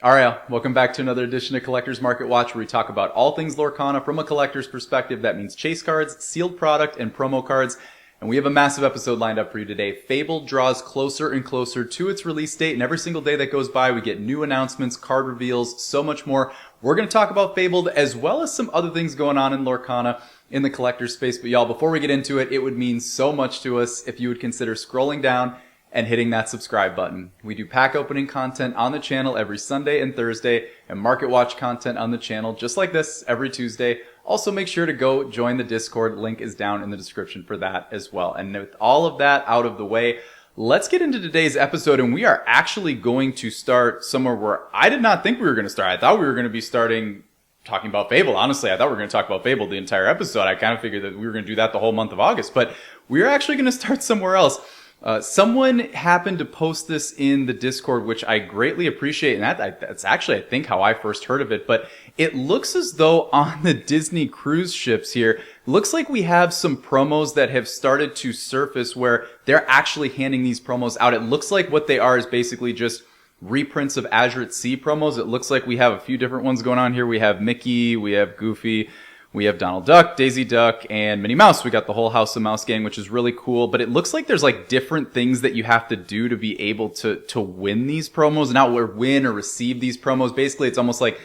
Ariel, welcome back to another edition of Collector's Market Watch, where we talk about all things Lorcana from a collector's perspective. That means chase cards, sealed product, and promo cards. And we have a massive episode lined up for you today. Fabled draws closer and closer to its release date, and every single day that goes by, we get new announcements, card reveals, so much more. We're going to talk about Fabled, as well as some other things going on in Lorcana in the collector space. But y'all, before we get into it, it would mean so much to us if you would consider scrolling down and hitting that subscribe button. We do pack opening content on the channel every Sunday and Thursday, and Market Watch content on the channel just like this every Tuesday. Also, make sure to go join the Discord. Link is down in the description for that as well. And with all of that out of the way, let's get into today's episode. And we are actually going to start somewhere where I did not think we were going to start. I thought we were going to be talking about Fable. Honestly, I thought we were going to talk about Fable the entire episode. I kind of figured that we were going to do that the whole month of August, but we're actually going to start somewhere else. Someone happened to post this in the Discord, which I greatly appreciate, and that's actually, I think, how I first heard of it. But it looks as though on the Disney cruise ships here, looks like we have some promos that have started to surface where they're actually handing these promos out. It looks like what they are is basically just reprints of Azure at Sea promos. It looks like we have a few different ones going on here. We have Mickey, we have Goofy, we have Donald Duck, Daisy Duck, and Minnie Mouse. We got the whole House of Mouse gang, which is really cool. But it looks like there's like different things that you have to do to be able to win these promos, not win or receive these promos. Basically, it's almost like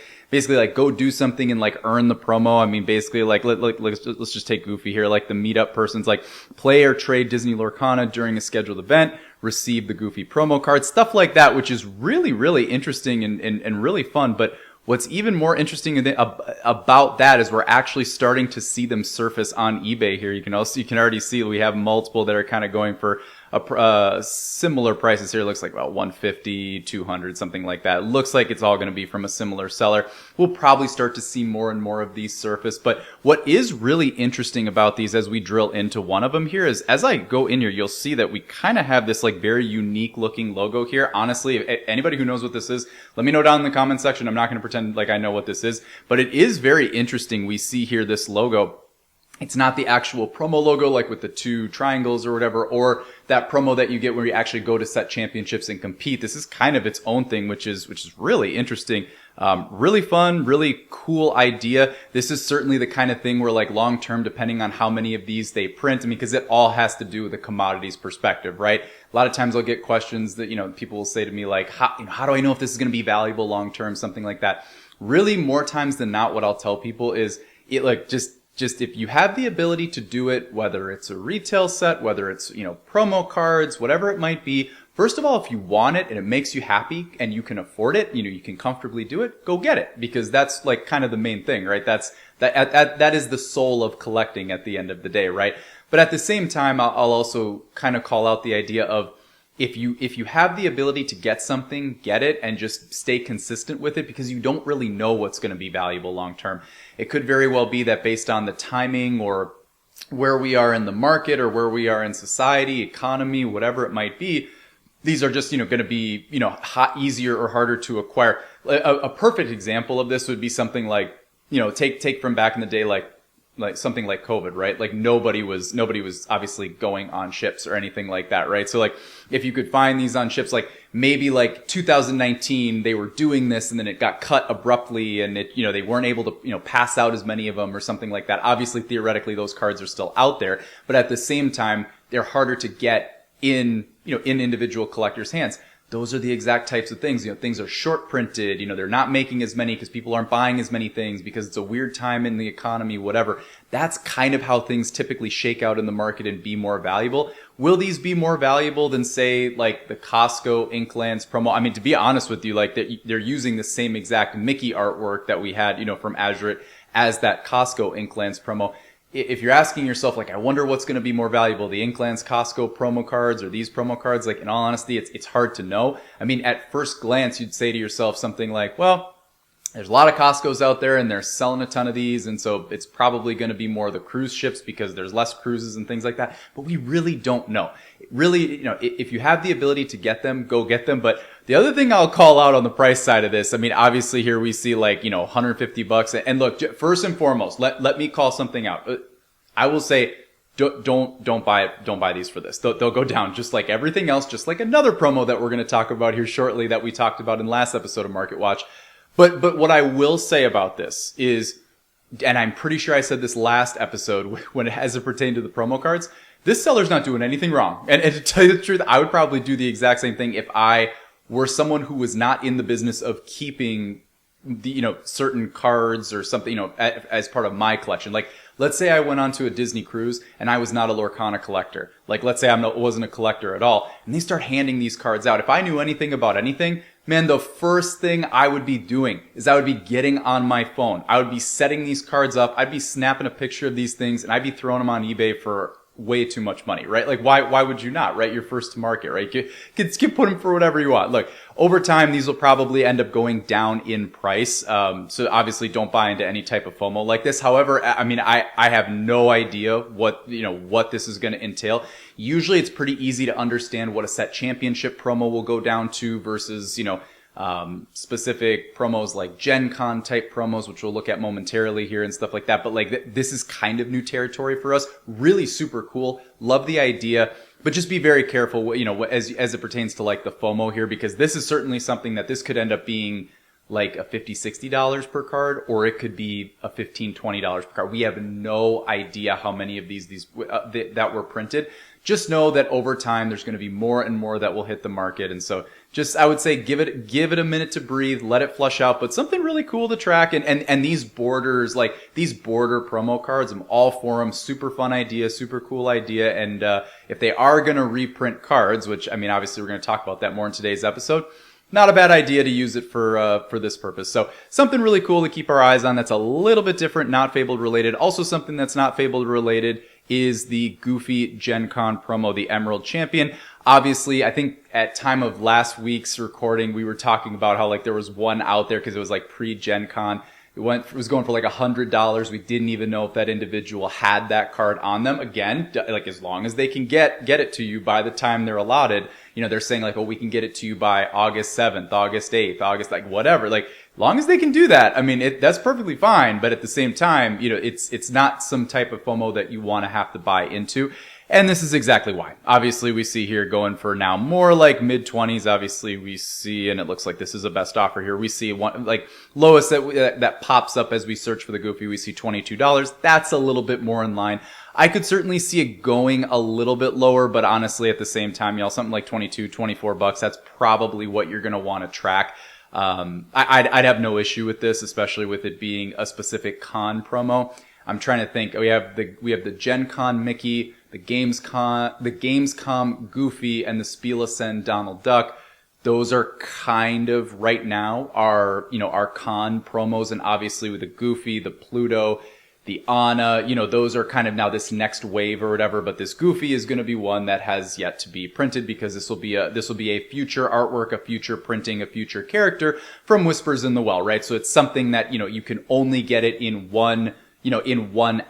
go do something and like earn the promo. I mean, basically let's just take Goofy here. Like the meetup person's like play or trade Disney Lorcana during a scheduled event, receive the Goofy promo card, stuff like that, which is really, really interesting and really fun. But what's even more interesting about that is we're actually starting to see them surface on eBay here. You can already see we have multiple that are kind of going for similar prices here. It looks like about 150, 200, something like that. It looks like it's all going to be from a similar seller. We'll probably start to see more and more of these surface. But what is really interesting about these as we drill into one of them here is as I go in here, you'll see that we kind of have this like very unique looking logo here. Honestly, if anybody who knows what this is, let me know down in the comment section. I'm not going to pretend like I know what this is, but it is very interesting. We see here this logo. It's not the actual promo logo like with the two triangles or whatever, or that promo that you get where you actually go to set championships and compete. This is kind of its own thing, which is really interesting. Really fun, really cool idea. This is certainly the kind of thing where like long term, depending on how many of these they print, I mean, because it all has to do with the commodities perspective, right? A lot of times I'll get questions that, people will say to me like, how do I know if this is going to be valuable long term, something like that. Really, more times than not, what I'll tell people is just if you have the ability to do it, whether it's a retail set, whether it's, promo cards, whatever it might be, first of all, if you want it and it makes you happy and you can afford it, you can comfortably do it, go get it, because that's like kind of the main thing, right? That is the soul of collecting at the end of the day, right? But at the same time, I'll also kind of call out the idea of if you have the ability to get something, get it and just stay consistent with it, because you don't really know what's going to be valuable long term. It could very well be that based on the timing or where we are in the market or where we are in society, economy, whatever it might be, these are just, going to be, easier or harder to acquire. A perfect example of this would be something like, take from back in the day, like something like COVID, right? Like nobody was obviously going on ships or anything like that, right? So like if you could find these on ships, like maybe like 2019, they were doing this and then it got cut abruptly and they weren't able to, pass out as many of them or something like that. Obviously, theoretically, those cards are still out there, but at the same time, they're harder to get in individual collectors' hands. Those are the exact types of things. Things are short printed. They're not making as many because people aren't buying as many things because it's a weird time in the economy, whatever. That's kind of how things typically shake out in the market and be more valuable. Will these be more valuable than, say, like the Costco Inklands promo? I mean, to be honest with you, like they're using the same exact Mickey artwork that we had, from Azure as that Costco Inklands promo. If you're asking yourself, like, I wonder what's going to be more valuable, the Inklands Costco promo cards or these promo cards, like, in all honesty, it's hard to know. I mean, at first glance, you'd say to yourself something like, well, there's a lot of Costco's out there and they're selling a ton of these. And so it's probably going to be more the cruise ships because there's less cruises and things like that. But we really don't know. Really, if you have the ability to get them, go get them. But the other thing I'll call out on the price side of this, I mean, obviously here we see like, $150. And look, first and foremost, let me call something out. I will say don't buy it. Don't buy these for this. They'll go down just like everything else, just like another promo that we're going to talk about here shortly that we talked about in last episode of Market Watch. But what I will say about this is, and I'm pretty sure I said this last episode when as it pertained to the promo cards, this seller's not doing anything wrong. And to tell you the truth, I would probably do the exact same thing if I were someone who was not in the business of keeping the, certain cards or something, as part of my collection. Like, let's say I went onto a Disney cruise and I was not a Lorcana collector. Like, let's say wasn't a collector at all, and they start handing these cards out. If I knew anything about anything, man, the first thing I would be doing is I would be getting on my phone. I would be setting these cards up. I'd be snapping a picture of these things and I'd be throwing them on eBay for way too much money, right? Like, why would you not, right? You're first to market, right? You can put them for whatever you want. Look, over time, these will probably end up going down in price. So obviously don't buy into any type of FOMO like this. However, I mean, I have no idea what this is going to entail. Usually it's pretty easy to understand what a set championship promo will go down to versus, specific promos like Gen Con type promos, which we'll look at momentarily here and stuff like that. But like this is kind of new territory for us. Really super cool. Love the idea, but just be very careful, as it pertains to like the FOMO here, because this is certainly something that this could end up being like a $50, $60 per card, or it could be a $15, $20 per card. We have no idea how many of these that were printed. Just know that over time, there's going to be more and more that will hit the market. And so I would say give it a minute to breathe, let it flush out, but something really cool to track. And these borders, like these border promo cards, I'm all for them. Super fun idea, super cool idea. And, if they are going to reprint cards, which, I mean, obviously we're going to talk about that more in today's episode, not a bad idea to use it for this purpose. So something really cool to keep our eyes on that's a little bit different, not Fabled related. Also something that's not Fabled related is the Goofy Gen Con promo, the Emerald Champion. Obviously, I think at time of last week's recording, we were talking about how like there was one out there because it was like pre-Gen Con. It was going for like $100. We didn't even know if that individual had that card on them. Again, like as long as they can get it to you by the time they're allotted, they're saying like, oh, we can get it to you by August 7th, August 8th, August, like whatever. Like, as long as they can do that, I mean, that's perfectly fine. But at the same time, it's not some type of FOMO that you want to have to buy into. And this is exactly why. Obviously, we see here going for now more like mid-20s. Obviously, we see, and it looks like this is a best offer here. We see one, like lowest that pops up as we search for the Goofy. We see $22. That's a little bit more in line. I could certainly see it going a little bit lower, but honestly, at the same time, something like $22, $24, that's probably what you're going to want to track. I'd have no issue with this, especially with it being a specific con promo. I'm trying to think. We have the Gen Con Mickey, the Gamescom Goofy, and the Spiel Ascend Donald Duck. Those are kind of right now our con promos, and obviously with the Goofy, the Pluto, the Anna, those are kind of now this next wave or whatever, but this Goofy is going to be one that has yet to be printed because this will be a future artwork, a future printing, a future character from Whispers in the Well, right? So it's something that, you can only get it in one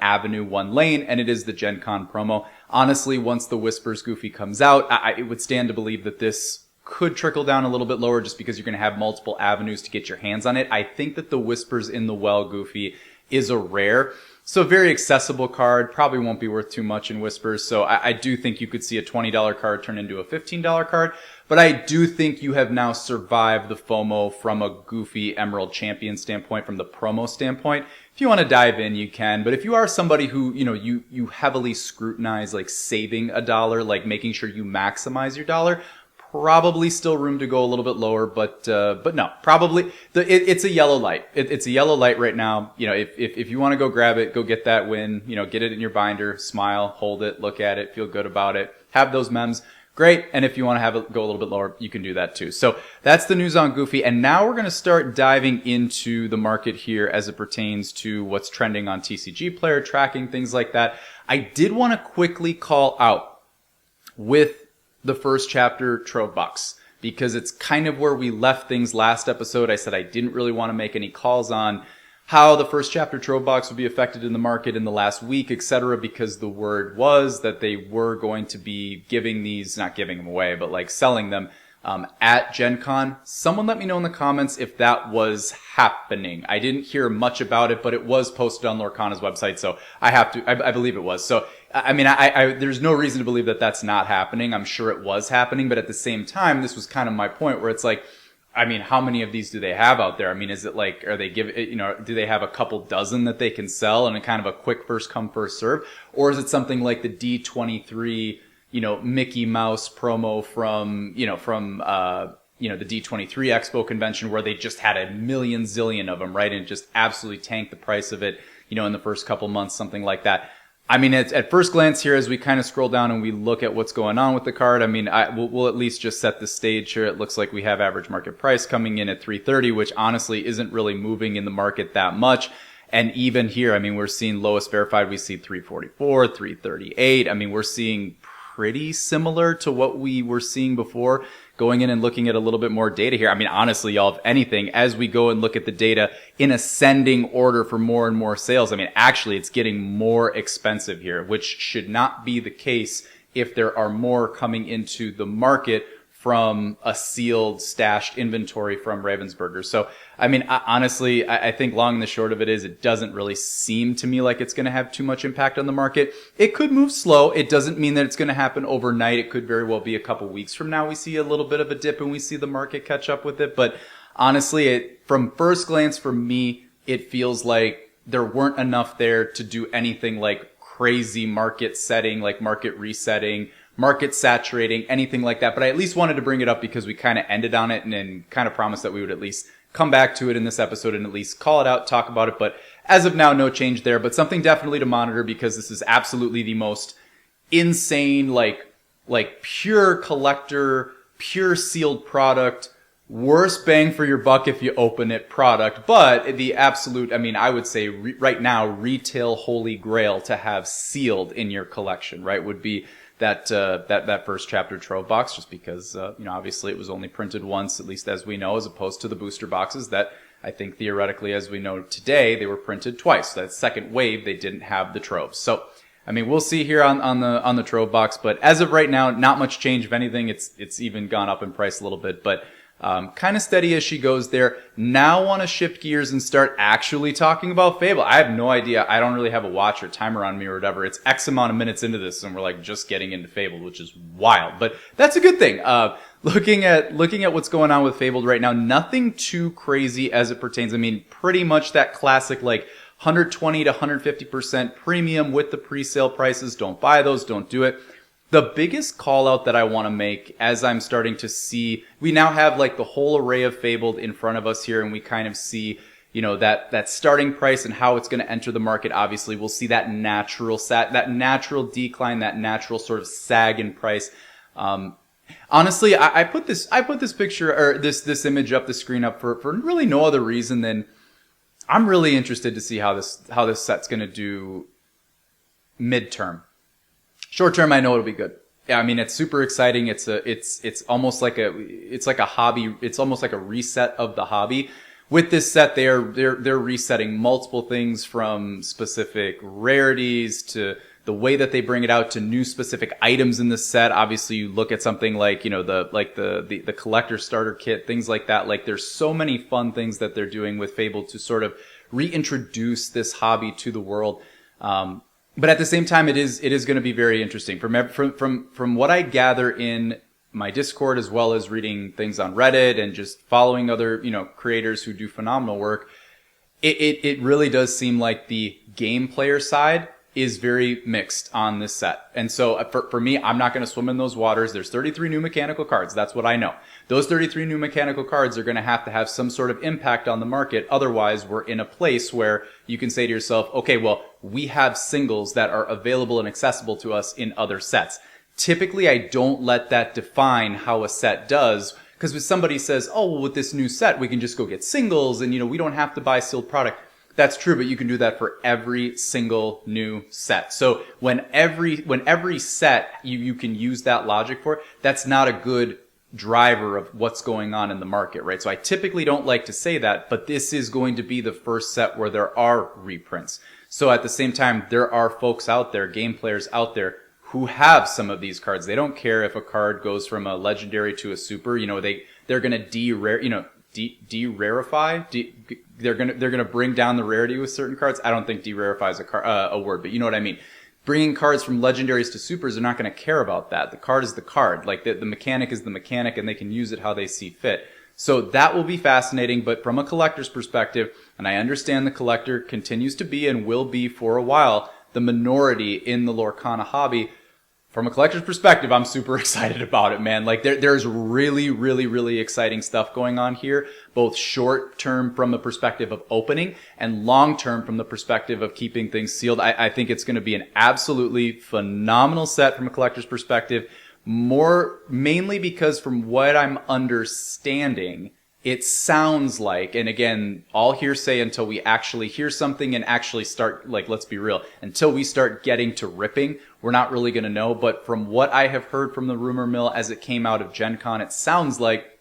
avenue, one lane, and it is the Gen Con promo. Honestly, once the Whispers Goofy comes out, it would stand to believe that this could trickle down a little bit lower just because you're going to have multiple avenues to get your hands on it. I think that the Whispers in the Well Goofy is a rare. So very accessible card, probably won't be worth too much in Whispers. So I do think you could see a $20 card turn into a $15 card. But I do think you have now survived the FOMO from a Goofy Emerald Champion standpoint, from the promo standpoint. If you want to dive in, you can. But if you are somebody who, you heavily scrutinize like saving a dollar, like making sure you maximize your dollar, probably still room to go a little bit lower, but no, probably it's a yellow light. It's a yellow light right now. If you want to go grab it, go get that win, get it in your binder, smile, hold it, look at it, feel good about it, have those memes. Great. And if you want to have it go a little bit lower, you can do that too. So that's the news on Goofy. And now we're going to start diving into the market here as it pertains to what's trending on TCG Player Tracking, things like that. I did want to quickly call out with the first chapter Trove Box, because it's kind of where we left things last episode. I said I didn't really want to make any calls on how the first chapter Trove Box would be affected in the market in the last week, etc., because the word was that they were going to be giving these, not giving them away, but like selling them at Gen Con. Someone let me know in the comments if that was happening. I didn't hear much about it, but it was posted on Lorcana's website, so I believe it was. So I mean, I there's no reason to believe that that's not happening. I'm sure it was happening, but at the same time, this was kind of my point where it's like, I mean, how many of these do they have out there? I mean, is it like, are they do they have a couple dozen that they can sell and a kind of a quick first come, first serve? Or is it something like the D23, Mickey Mouse promo from the D23 Expo convention where they just had a million zillion of them, right? And just absolutely tanked the price of it, in the first couple months, something like that. I mean, at first glance here, as we kind of scroll down and we look at what's going on with the card, I mean, we'll at least just set the stage here. It looks like we have average market price coming in at 330, which honestly isn't really moving in the market that much. And even here, I mean, we're seeing lowest verified, we see 344, 338. I mean, we're seeing pretty similar to what we were seeing before. Going in and looking at a little bit more data here. I mean, honestly, y'all, if anything, as we go and look at the data in ascending order for more and more sales, I mean, actually, it's getting more expensive here, which should not be the case if there are more coming into the market from a sealed, stashed inventory from Ravensburger. So, I mean, honestly, I think long and the short of it is it doesn't really seem to me like it's going to have too much impact on the market. It could move slow. It doesn't mean that it's going to happen overnight. It could very well be a couple weeks from now we see a little bit of a dip and we see the market catch up with it. But honestly, from first glance for me, it feels like there weren't enough there to do anything like crazy market setting, like market resetting, market saturating, anything like that. But I at least wanted to bring it up because we kind of ended on it and then kind of promised that we would at least come back to it in this episode and at least call it out, talk about it. But as of now, no change there, but something definitely to monitor because this is absolutely the most insane, like pure collector, pure sealed product, worst bang for your buck if you open it product. But the absolute, I mean, I would say right now, retail holy grail to have sealed in your collection, right, would be that first chapter trove box, just because obviously it was only printed once, at least as we know, as opposed to the booster boxes that I think theoretically, as we know today, they were printed twice. That second wave, they didn't have the troves. So I mean, we'll see here on the trove box, but as of right now, not much change. If anything, it's even gone up in price a little bit, but kind of steady as she goes there. Now want to shift gears and start actually talking about Fable. I have no idea. I don't really have a watch or timer on me or whatever. It's X amount of minutes into this and we're like just getting into Fable, which is wild, but that's a good thing. Looking at what's going on with Fabled right now, nothing too crazy as it pertains. I mean, pretty much that classic, like 120 to 150% premium with the pre-sale prices. Don't buy those. Don't do it. The biggest call out that I want to make as I'm starting to see, we now have like the whole array of Fabled in front of us here and we kind of see, that starting price and how it's going to enter the market. Obviously, we'll see that natural decline, that natural sort of sag in price. Honestly, I put this picture or this image up the screen up for really no other reason than I'm really interested to see how this set's going to do midterm. Short term, I know it'll be good. Yeah, I mean, it's super exciting. It's almost like a hobby. It's almost like a reset of the hobby. With this set, they're resetting multiple things from specific rarities to the way that they bring it out to new specific items in the set. Obviously, you look at something like, the collector starter kit, things like that. Like, there's so many fun things that they're doing with Fable to sort of reintroduce this hobby to the world. But at the same time, it is going to be very interesting. From what I gather in my Discord, as well as reading things on Reddit and just following other, creators who do phenomenal work, it really does seem like the game player side is very mixed on this set. And so for me, I'm not going to swim in those waters. There's 33 new mechanical cards. That's what I know. Those 33 new mechanical cards are going to have some sort of impact on the market. Otherwise, we're in a place where you can say to yourself, okay, well, we have singles that are available and accessible to us in other sets. Typically, I don't let that define how a set does, because if somebody says, oh, well, with this new set, we can just go get singles and, we don't have to buy sealed product. That's true, but you can do that for every single new set. So when every set you can use that logic for, that's not a good driver of what's going on in the market, right? So I typically don't like to say that, but this is going to be the first set where there are reprints. So at the same time, there are folks out there, game players out there, who have some of these cards. They don't care if a card goes from a legendary to a super. They're going to de-rarify. They're going to bring down the rarity with certain cards. I don't think de-rarify is a word, but you know what I mean. bringing cards from legendaries to supers, they're not going to care about that. The card is the card. Like the mechanic is the mechanic, and they can use it how they see fit. So that will be fascinating, but from a collector's perspective, and I understand the collector continues to be and will be for a while the minority in the Lorcana hobby. From a collector's perspective, I'm super excited about it, man. Like there's really, really, really exciting stuff going on here, both short term from the perspective of opening and long term from the perspective of keeping things sealed. I think it's going to be an absolutely phenomenal set from a collector's perspective, mainly because from what I'm understanding, it sounds like, and again, all hearsay until we actually hear something and actually start, like, let's be real, until we start getting to ripping, we're not really going to know. But from what I have heard from the rumor mill as it came out of Gen Con, it sounds like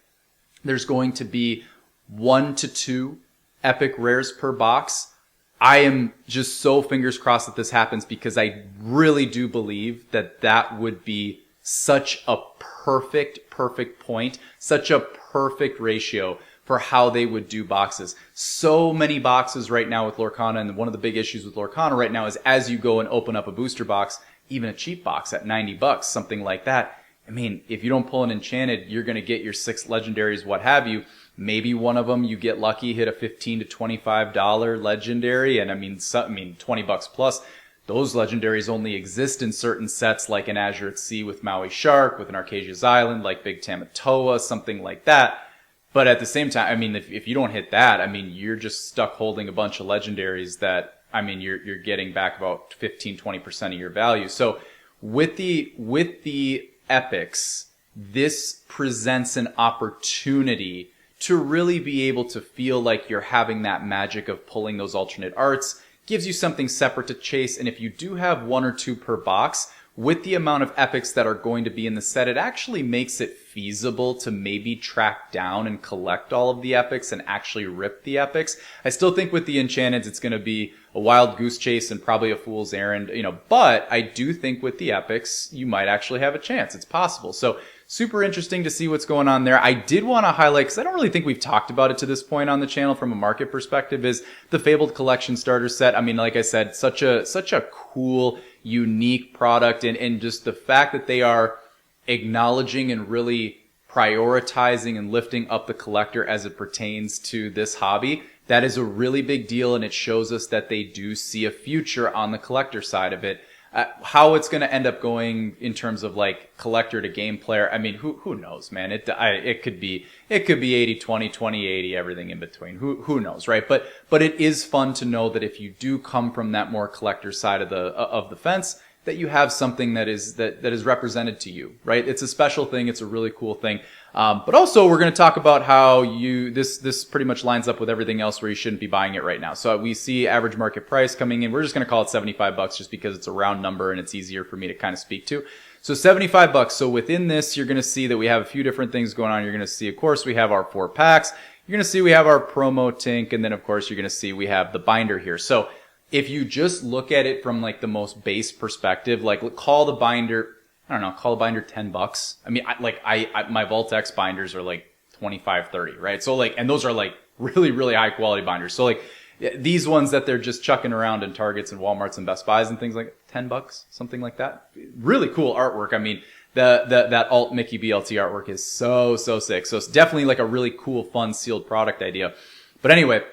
there's going to be 1 to 2 epic rares per box. I am just so fingers crossed that this happens, because I really do believe that that would be such a perfect point, such a perfect ratio for how they would do boxes. So many boxes right now with Lorcana, and one of the big issues with Lorcana right now is as you go and open up a booster box, even a cheap box at $90, something like that. I mean, if you don't pull an enchanted, you're going to get your 6 legendaries, what have you. Maybe one of them you get lucky, hit a $15 to $25 legendary, and I mean $20 plus. Those legendaries only exist in certain sets, like an Azure at Sea with Maui Shark, with an Arcasia's Island, like Big Tamatoa, something like that. But at the same time, I mean, if you don't hit that, I mean, you're just stuck holding a bunch of legendaries that, I mean, you're getting back about 15-20% of your value. So with the epics, this presents an opportunity to really be able to feel like you're having that magic of pulling those alternate arts. Gives you something separate to chase, and if you do have 1 or 2 per box, with the amount of epics that are going to be in the set, it actually makes it feasible to maybe track down and collect all of the epics and actually rip the epics. I still think with the enchanteds, it's going to be a wild goose chase and probably a fool's errand, but I do think with the epics, you might actually have a chance. It's possible. So super interesting to see what's going on there. I did want to highlight, because I don't really think we've talked about it to this point on the channel from a market perspective, is the Fabled Collection starter set. I mean, like I said, such a cool, unique product, and just the fact that they are acknowledging and really prioritizing and lifting up the collector as it pertains to this hobby. That is a really big deal, and it shows us that they do see a future on the collector side of it. How it's going to end up going in terms of like collector to game player, I mean, who knows, man? It could be 80-20, 20-80, everything in between. Who knows, right? But it is fun to know that if you do come from that more collector side of the fence, that you have something that is represented to you, right? It's a special thing. It's a really cool thing. But also we're going to talk about how this pretty much lines up with everything else where you shouldn't be buying it right now. So we see average market price coming in. We're just going to call it $75 just because it's a round number and it's easier for me to kind of speak to. So $75. So within this, you're going to see that we have a few different things going on. You're going to see, of course, we have our 4 packs. You're going to see we have our promo tink. And then, of course, you're going to see we have the binder here. So if you just look at it from like the most base perspective, like call the binder, I don't know, call the binder $10. I mean, my Vault X binders are like 25, 30, right? So like, and those are like really, really high quality binders. So like these ones that they're just chucking around in Targets and Walmarts and Best Buys and things like $10, something like that. Really cool artwork. I mean, that alt Mickey BLT artwork is so sick. So it's definitely like a really cool, fun sealed product idea. But anyway,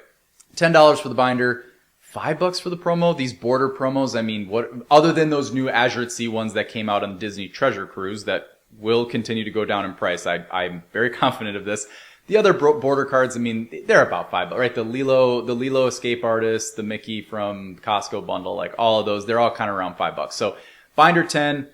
$10 for the binder. $5 for the promo. These border promos, I mean, what other than those new Azure at Sea ones that came out on the Disney Treasure Cruise that will continue to go down in price. I'm very confident of this. The other border cards, I mean, they're about $5, right? The Lilo Escape Artist, the Mickey from Costco bundle, like all of those, they're all kind of around $5. So binder 10,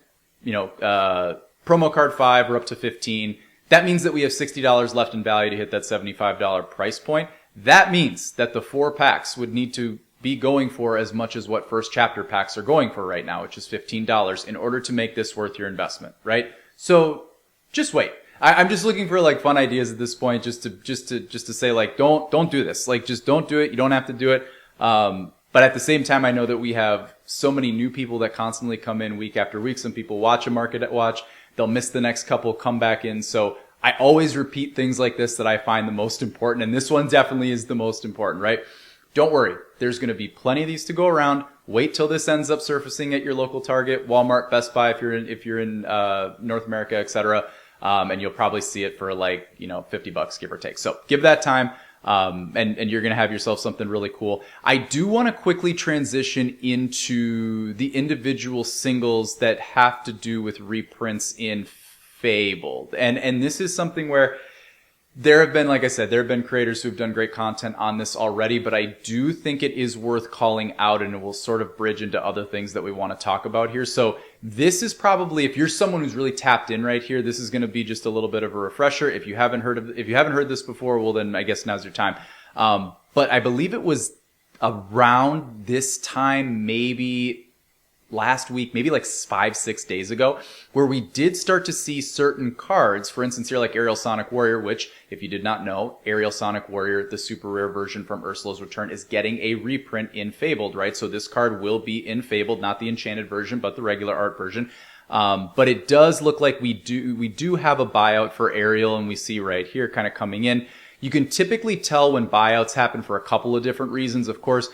promo card 5, we're up to 15. That means that we have $60 left in value to hit that $75 price point. That means that the 4 packs would need to be going for as much as what first chapter packs are going for right now, which is $15 in order to make this worth your investment, right? So just wait. I'm just looking for like fun ideas at this point, just to say like, don't do this. Like, just don't do it. You don't have to do it. But at the same time, I know that we have so many new people that constantly come in week after week. Some people watch a market at watch. They'll miss the next couple, come back in. So I always repeat things like this that I find the most important. And this one definitely is the most important, right? Don't worry. There's going to be plenty of these to go around. Wait till this ends up surfacing at your local Target, Walmart, Best Buy if you're in North America, etc. And you'll probably see it for like, $50 give or take. So give that time. And you're going to have yourself something really cool. I do want to quickly transition into the individual singles that have to do with reprints in Fabled. And this is something where there have been, like I said, there have been creators who've done great content on this already, but I do think it is worth calling out, and it will sort of bridge into other things that we want to talk about here. So this is probably, if you're someone who's really tapped in right here, this is going to be just a little bit of a refresher. If you haven't heard this before, well then I guess now's your time. But I believe it was around this time, maybe last week, maybe like 5-6 days ago, where we did start to see certain cards, for instance here like Aerial Sonic Warrior, which if you did not know, Aerial Sonic Warrior, the super rare version from Ursula's Return, is getting a reprint in Fabled, right? So this card will be in Fabled, not the enchanted version, but the regular art version. But it does look like we do have a buyout for Aerial, and we see right here kind of coming in. You can typically tell when buyouts happen for a couple of different reasons, of course.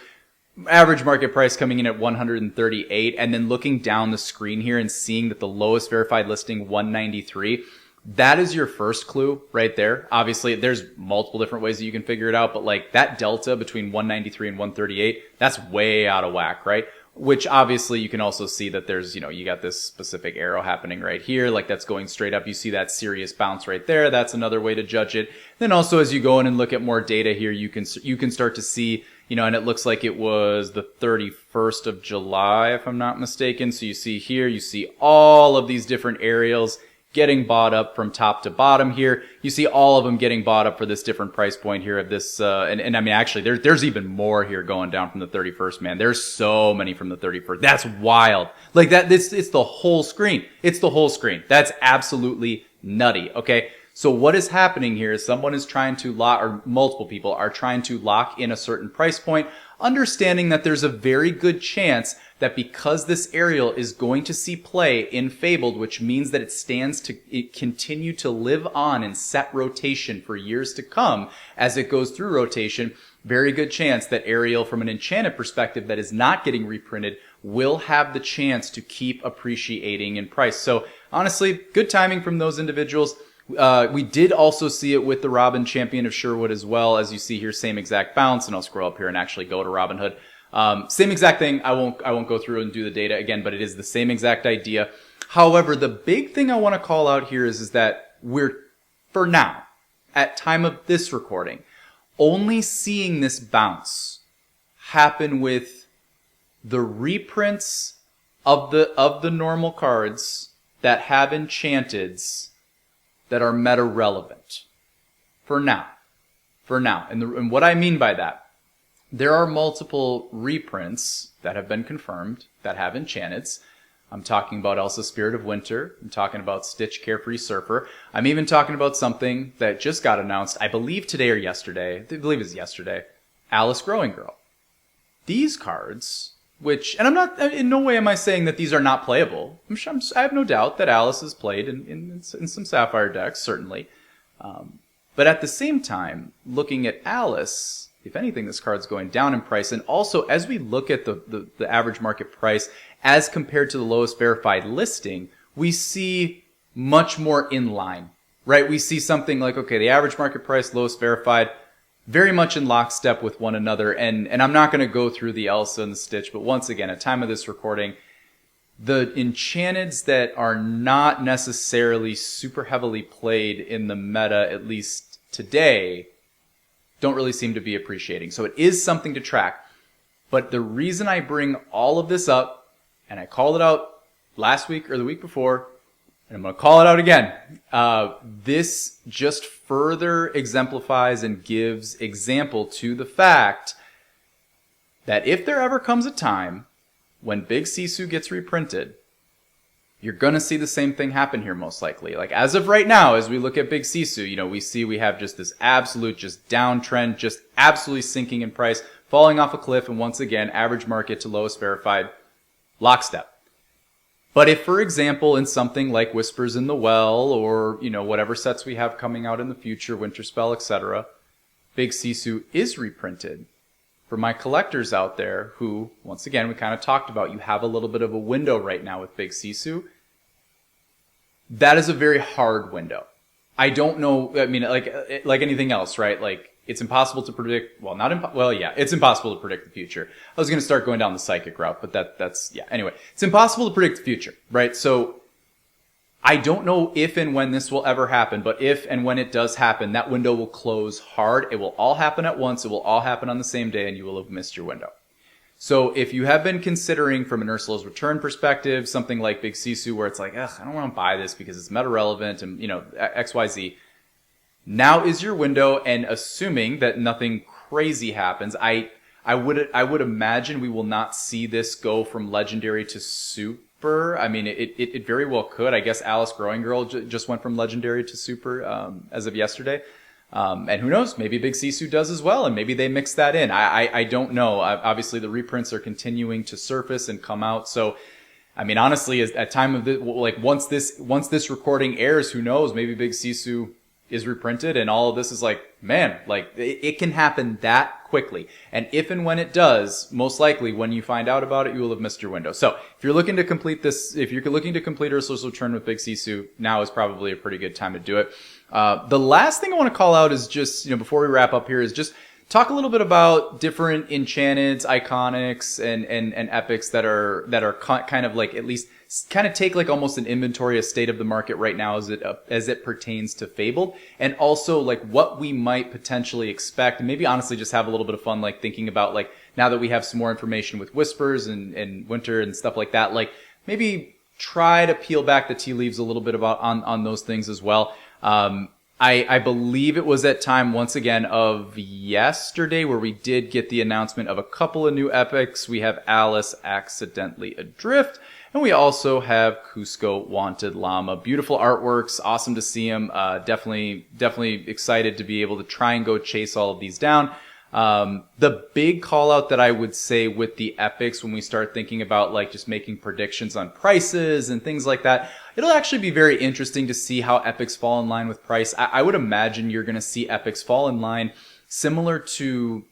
Average market price coming in at 138, and then looking down the screen here and seeing that the lowest verified listing 193, that is your first clue right there. Obviously there's multiple different ways that you can figure it out, but like that delta between 193 and 138, that's way out of whack, right? Which obviously you can also see that there's, you got this specific arrow happening right here, like that's going straight up. You see that serious bounce right there. That's another way to judge it. Then also as you go in and look at more data here, you can start to see, and it looks like it was the 31st of July, if I'm not mistaken. So you see here, you see all of these different aerials getting bought up from top to bottom here. You see all of them getting bought up for this different price point here of this, and I mean, actually, there's even more here going down from the 31st, man. There's so many from the 31st. That's wild. Like that, it's the whole screen. It's the whole screen. That's absolutely nutty, okay? So what is happening here is someone is trying to lock, or multiple people are trying to lock in a certain price point, understanding that there's a very good chance that because this aerial is going to see play in Fabled, which means that it stands to continue to live on in set rotation for years to come as it goes through rotation, very good chance that aerial from an enchanted perspective that is not getting reprinted will have the chance to keep appreciating in price. So honestly, good timing from those individuals. We did also see it with the Robin Champion of Sherwood as well. As you see here, same exact bounce, and I'll scroll up here and actually go to Robin Hood. Same exact thing. I won't go through and do the data again, but it is the same exact idea. However, the big thing I want to call out here is that we're, for now, at time of this recording, only seeing this bounce happen with the reprints of the normal cards that have enchanteds that are meta relevant. For now. And what I mean by that, there are multiple reprints that have been confirmed that have enchanteds. I'm talking about Elsa Spirit of Winter. I'm talking about Stitch Carefree Surfer. I'm even talking about something that just got announced, I believe today or yesterday. I believe it was yesterday. Alice Growing Girl. These cards, which, and I'm not, in no way am I saying that these are not playable. I have no doubt that Alice is played in some Sapphire decks, certainly. But at the same time, looking at Alice, if anything, this card's going down in price. And also, as we look at the average market price as compared to the lowest verified listing, we see much more in line, right? We see something like, okay, the average market price, lowest verified, very much in lockstep with one another. And I'm not going to go through the Elsa and the Stitch, but once again, at time of this recording, the enchanteds that are not necessarily super heavily played in the meta, at least today, don't really seem to be appreciating. So it is something to track. But the reason I bring all of this up, and I called it out last week or the week before, and I'm going to call it out again, this just further exemplifies and gives example to the fact that if there ever comes a time when Big Sisu gets reprinted, you're going to see the same thing happen here most likely. Like as of right now, as we look at Big Sisu, we have just this absolute just downtrend, just absolutely sinking in price, falling off a cliff, and once again, average market to lowest verified, lockstep. But if, for example, in something like Whispers in the Well, or, whatever sets we have coming out in the future, Winterspell, etc., Big Sisu is reprinted, for my collectors out there who, once again, we kind of talked about, you have a little bit of a window right now with Big Sisu. That is a very hard window. I don't know, I mean, like anything else, right? Like, it's impossible to predict, it's impossible to predict the future. I was going to start going down the psychic route, but that's, anyway. It's impossible to predict the future, right? So, I don't know if and when this will ever happen, but if and when it does happen, that window will close hard. It will all happen at once. It will all happen on the same day, and you will have missed your window. So if you have been considering from an Ursula's Return perspective, something like Big Sisu, where it's like, ugh, I don't want to buy this because it's meta relevant and, XYZ. Now is your window, and assuming that nothing crazy happens, I would imagine we will not see this go from Legendary to Super. I mean, it very well could. I guess Alice Growing Girl just went from Legendary to Super as of yesterday. And who knows? Maybe Big Sisu does as well, and maybe they mix that in. I don't know. Obviously, the reprints are continuing to surface and come out. So, I mean, honestly, at time of once this recording airs, who knows? Maybe Big Sisu is reprinted, and all of this is like, man, like it can happen that quickly. And if and when it does, most likely when you find out about it, you will have missed your window. So if you're looking to complete this, if you're looking to complete Ursula's Return with Big Sisu, now is probably a pretty good time to do it. The last thing I want to call out is just, before we wrap up here, is just talk a little bit about different enchanteds, iconics, and epics that are kind of like, at least kind of take like almost an inventory, a state of the market right now as it pertains to Fabled, and also like what we might potentially expect, and maybe honestly just have a little bit of fun like thinking about, like, now that we have some more information with Whispers and Winter and stuff like that, like maybe try to peel back the tea leaves a little bit about on those things as well. I believe it was at time, once again, of yesterday where we did get the announcement of a couple of new epics. We have Alice Accidentally Adrift, and we also have Cusco Wanted Llama. Beautiful artworks, awesome to see them. Definitely excited to be able to try and go chase all of these down. The big call out that I would say with the epics, when we start thinking about like just making predictions on prices and things like that, it'll actually be very interesting to see how epics fall in line with price. I would imagine you're going to see epics fall in line similar to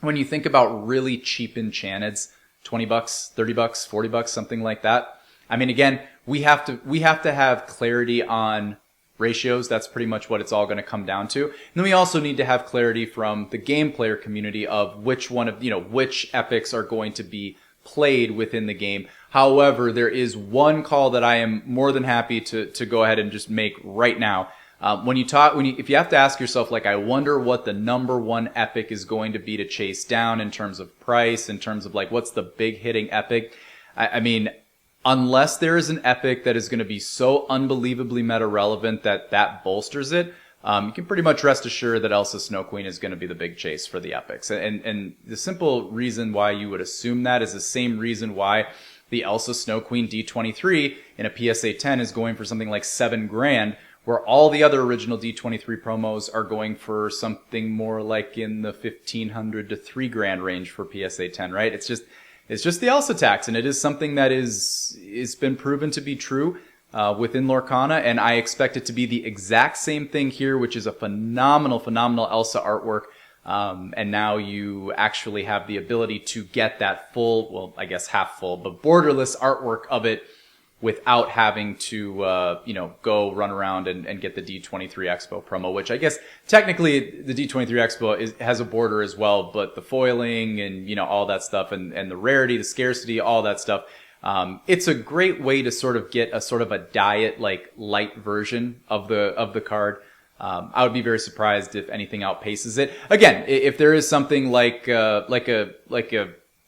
when you think about really cheap enchanteds, $20, $30, $40, something like that. I mean, again, we have to have clarity on ratios. That's pretty much what it's all going to come down to. And then we also need to have clarity from the game player community of which one of, which epics are going to be played within the game. However, there is one call that I am more than happy to go ahead and just make right now. If you have to ask yourself, like, I wonder what the number one epic is going to be to chase down in terms of price, in terms of like, what's the big hitting epic? I mean, unless there is an epic that is going to be so unbelievably meta relevant that bolsters it, you can pretty much rest assured that Elsa Snow Queen is going to be the big chase for the epics. And the simple reason why you would assume that is the same reason why the Elsa Snow Queen D23 in a PSA 10 is going for something like $7,000, where all the other original D23 promos are going for something more like in the $1,500 to $3,000 range for PSA 10, right? It's just the Elsa tax, and it is something that it's been proven to be true within Lorcana, and I expect it to be the exact same thing here, which is a phenomenal Elsa artwork. And now you actually have the ability to get that full, well, I guess half full, but borderless artwork of it without having to, go run around and get the D23 Expo promo, which I guess technically the D23 Expo has a border as well, but the foiling and, all that stuff and the rarity, the scarcity, all that stuff. It's a great way to sort of get a sort of a diet, like light version of the card. I would be very surprised if anything outpaces it. Again, if there is something like a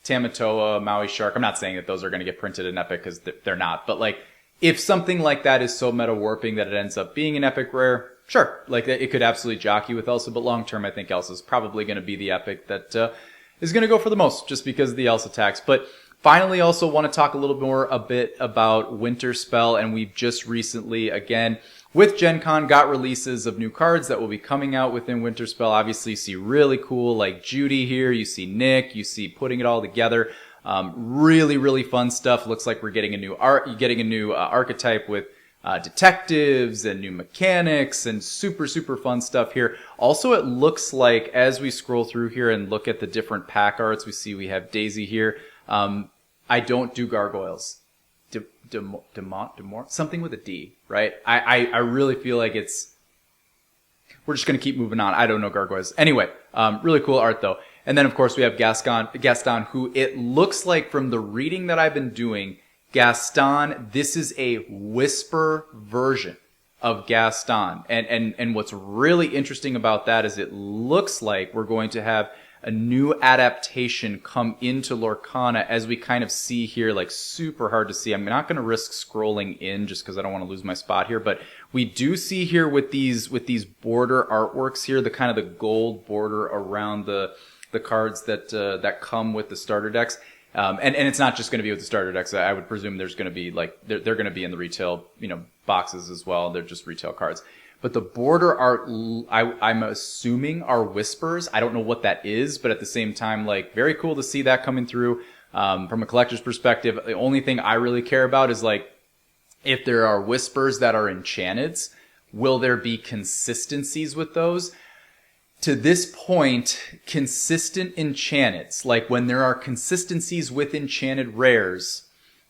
Tamatoa, Maui Shark, I'm not saying that those are going to get printed in Epic because they're not, but like, if something like that is so meta warping that it ends up being an Epic rare, sure, like it could absolutely jockey with Elsa, but long term, I think Elsa's probably going to be the Epic that is going to go for the most just because of the Elsa tax. But finally, also want to talk a bit about Winter Spell, and we've just recently, again, with Gen Con, got releases of new cards that will be coming out within Winter Spell. Obviously, you see really cool, like Judy here. You see Nick. You see putting it all together. Really, really fun stuff. Looks like we're getting a new archetype with detectives and new mechanics and super, super fun stuff here. Also, it looks like as we scroll through here and look at the different pack arts, we see we have Daisy here. I don't do gargoyles. Something with a D, right? I really feel like we're just going to keep moving on. I don't know gargoyles. Anyway, really cool art though. And then of course we have Gaston, who it looks like from the reading that I've been doing, Gaston, this is a whisper version of Gaston. And what's really interesting about that is it looks like we're going to have a new adaptation come into Lorcana, as we kind of see here, like super hard to see. I'm not going to risk scrolling in just because I don't want to lose my spot here, but we do see here with these border artworks here, the kind of the gold border around the cards that come with the starter decks. And it's not just going to be with the starter decks. I would presume there's going to be like, they're going to be in the retail, boxes as well. They're just retail cards. But the border art, I'm assuming are whispers. I don't know what that is, but at the same time, like, very cool to see that coming through. From a collector's perspective, the only thing I really care about is like, if there are whispers that are enchanteds, will there be consistencies with those? To this point, consistent enchanteds, like when there are consistencies with enchanted rares,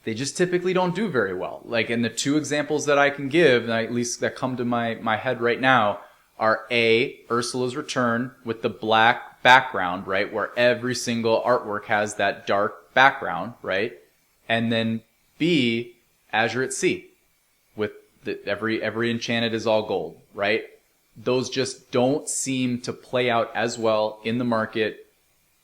they just typically don't do very well. Like, in the two examples that I can give, at least that come to my head right now, are A, Ursula's Return with the black background, right? Where every single artwork has that dark background, right? And then B, Azure at Sea with every enchanted is all gold, right? Those just don't seem to play out as well in the market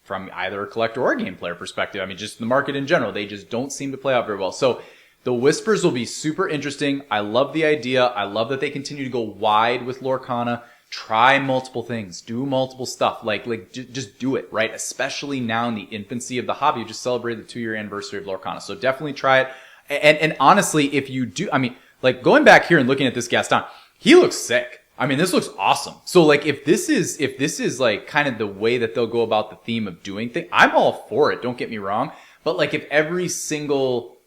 from either a collector or a game player perspective. I mean, just the market in general, they just don't seem to play out very well. So the whispers will be super interesting. I love the idea. I love that they continue to go wide with Lorcana. Try multiple things. Do multiple stuff. Like just do it, right? Especially now in the infancy of the hobby. You just celebrated the 2-year anniversary of Lorcana. So definitely try it. And honestly, if you do, I mean, like going back here and looking at this Gaston, he looks sick. I mean, this looks awesome. So like, if this is like kind of the way that they'll go about the theme of doing things, I'm all for it. Don't get me wrong. But like, if every single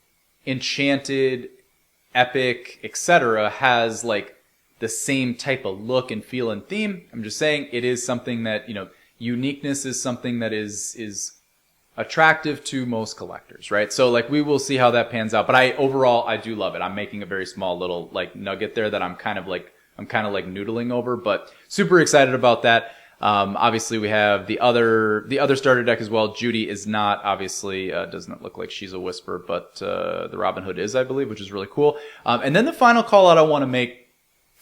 enchanted, epic, etc. has like the same type of look and feel and theme, I'm just saying it is something that, uniqueness is something that is attractive to most collectors, right? So like, we will see how that pans out. But overall, I do love it. I'm making a very small little like nugget there that I'm kind of like noodling over, but super excited about that. Obviously we have the other starter deck as well. Judy is not, obviously, does not look like she's a whisper, but, the Robin Hood is, I believe, which is really cool. And then the final call out I want to make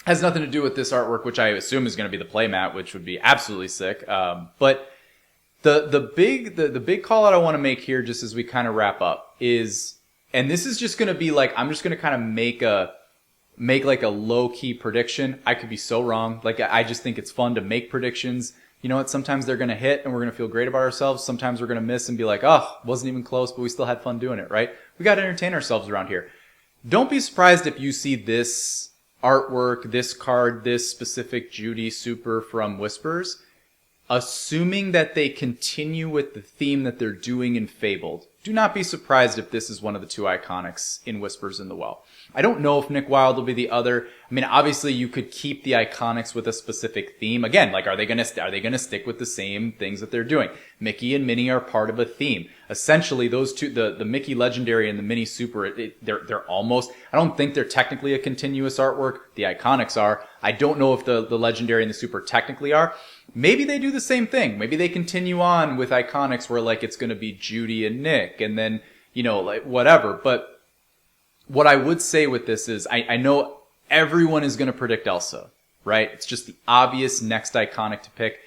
has nothing to do with this artwork, which I assume is going to be the playmat, which would be absolutely sick. But the big call out I want to make here, just as we kind of wrap up, is, and this is just going to be like, I'm just going to kind of make like a low-key prediction. I could be so wrong. Like, I just think it's fun to make predictions. You know what? Sometimes they're going to hit and we're going to feel great about ourselves. Sometimes we're going to miss and be like, oh, wasn't even close, but we still had fun doing it, right? We got to entertain ourselves around here. Don't be surprised if you see this artwork, this card, this specific Judy Super from Whispers, assuming that they continue with the theme that they're doing in Fabled. Do not be surprised if this is one of the two iconics in Whispers in the Well. I don't know if Nick Wilde will be the other. I mean, obviously you could keep the iconics with a specific theme. Again, like, are they gonna stick with the same things that they're doing? Mickey and Minnie are part of a theme. Essentially, those two, the Mickey Legendary and the Minnie Super, they're almost, I don't think they're technically a continuous artwork. The iconics are. I don't know if the Legendary and the Super technically are. Maybe they do the same thing. Maybe they continue on with iconics where like it's gonna be Judy and Nick and then, like whatever. But what I would say with this is, I know everyone is going to predict Elsa, right? It's just the obvious next iconic to pick.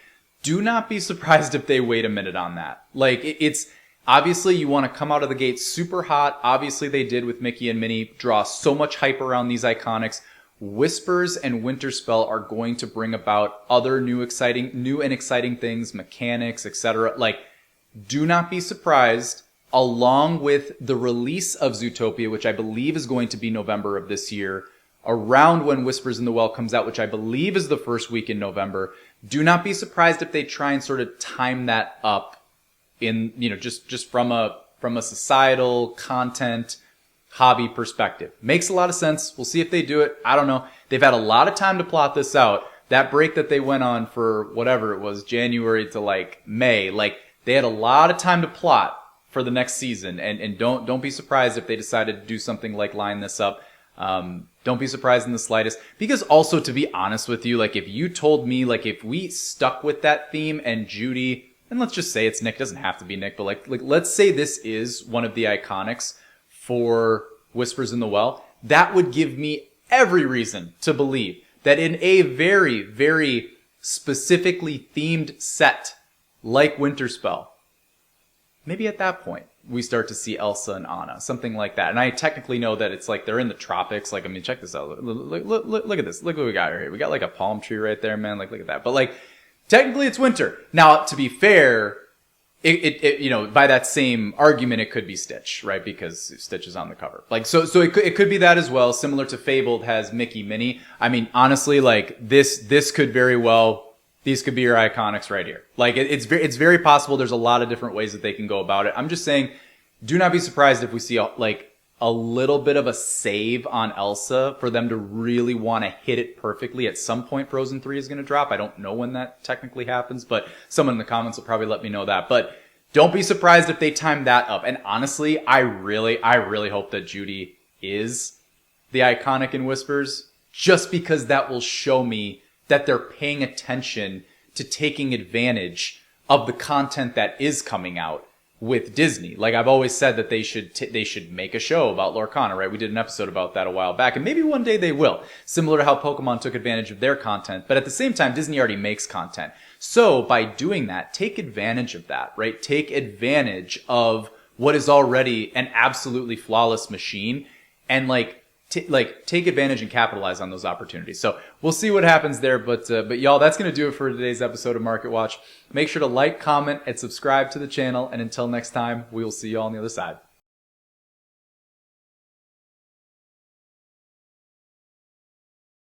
Do not be surprised if they wait a minute on that. Like, it's obviously you want to come out of the gate super hot. Obviously they did with Mickey and Minnie, draw so much hype around these iconics. Whispers and Winterspell are going to bring about other new and exciting things, mechanics, etc. Like, do not be surprised. Along with the release of Zootopia, which I believe is going to be November of this year, around when Whispers in the Well comes out, which I believe is the first week in November, do not be surprised if they try and sort of time that up in, just from a societal content hobby perspective. Makes a lot of sense. We'll see if they do it. I don't know. They've had a lot of time to plot this out. That break that they went on for whatever it was, January to like May, like they had a lot of time to plot for the next season. And don't be surprised if they decided to do something like line this up. Don't be surprised in the slightest. Because also, to be honest with you, like if you told me, like if we stuck with that theme and Judy, and let's just say it's Nick, doesn't have to be Nick, but like let's say this is one of the iconics for Whispers in the Well, that would give me every reason to believe that in a very, very specifically themed set like Winterspell, maybe at that point we start to see Elsa and Anna, something like that. And I technically know that it's like they're in the tropics. Like, I mean, check this out. Look at this. Look what we got here. We got like a palm tree right there, man. Like, look at that. But like, technically it's winter. Now, to be fair, it you know, by that same argument, it could be Stitch, right? Because Stitch is on the cover. Like, so it could be that as well. Similar to Fabled has Mickey Minnie. I mean, honestly, like this could very well, these could be your iconics right here. Like, it's very possible. There's a lot of different ways that they can go about it. I'm just saying, do not be surprised if we see a little bit of a save on Elsa for them to really want to hit it perfectly. At some point, Frozen 3 is going to drop. I don't know when that technically happens, but someone in the comments will probably let me know that. But don't be surprised if they time that up. And honestly, I really hope that Judy is the iconic in Whispers, just because that will show me that they're paying attention to taking advantage of the content that is coming out with Disney. Like I've always said that they should make a show about Lorcana, right? We did an episode about that a while back, and maybe one day they will. Similar to how Pokemon took advantage of their content, but at the same time, Disney already makes content. So by doing that, take advantage of that, right? Take advantage of what is already an absolutely flawless machine, and take advantage and capitalize on those opportunities. So we'll see what happens there, but y'all, that's going to do it for today's episode of Market Watch. Make sure to like, comment, and subscribe to the channel, and until next time, we will see you all on the other side.